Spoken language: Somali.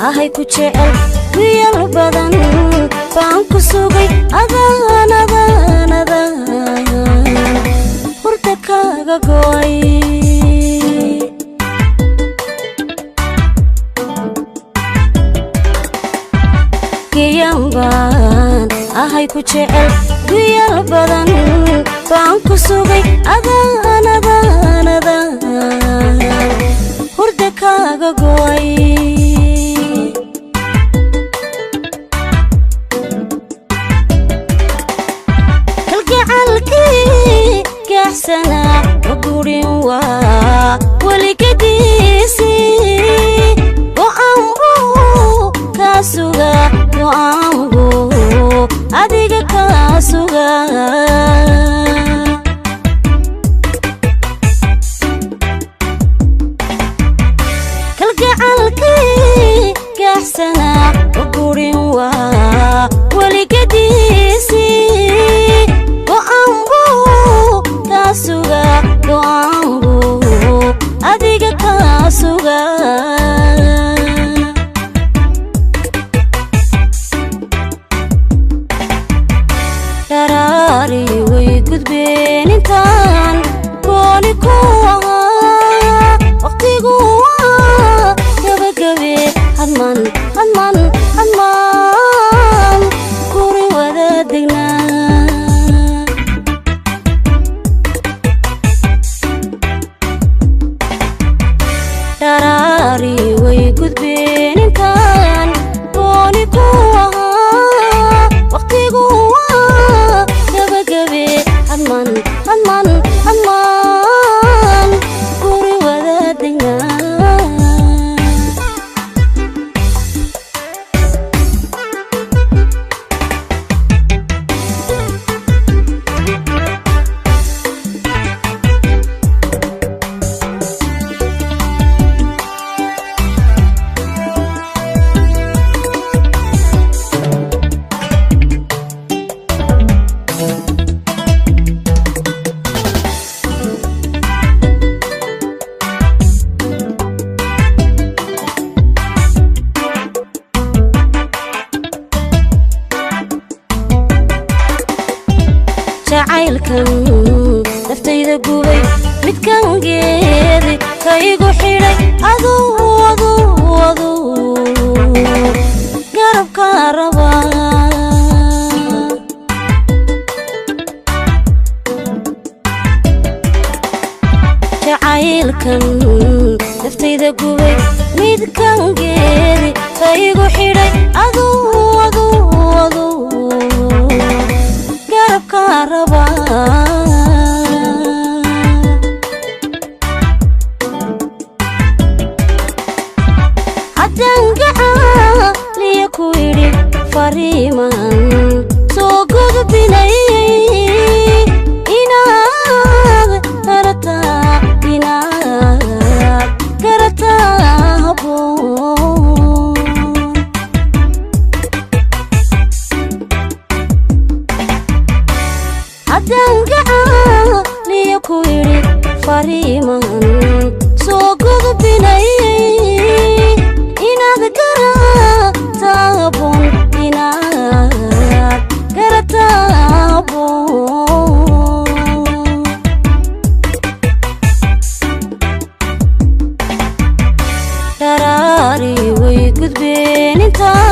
ahay ku jecel wiyal badan baan ku sugay adaanada hurda kaaga go'ay kiyan baan ahay ku jecel wiyal badan baan ku sugay adaanada hurda kaaga go'ay سنة وقولي ولي كديسي وأمبو كاسوغا وأمبو أديك كاسوغا كالقعالكي كاحسنا وقولي ولي كديسي suga doambu adiga kasuga darari way gudbeen intaan gooni ku ahaa waqtigu gabagabe hadman kuri wada degnaa darari way gudbeen intaan gooni ku ahaa waqtigu gabagabe hadman guri wada degnaa jacaylkan naftayda gubay midkan geedi kaygu xidhay aduu garabka raba jacaylkan naftayda gubay midkan geedi kaygu xidhay aduu garabka raba haddaan gacaliya ku idhi fariiman soo gudbinayay inaad garataa habboon haddaan gacaliya ku idhi fariiman soo gudbinayay inaad garataa habboon darari way gudbeen intaan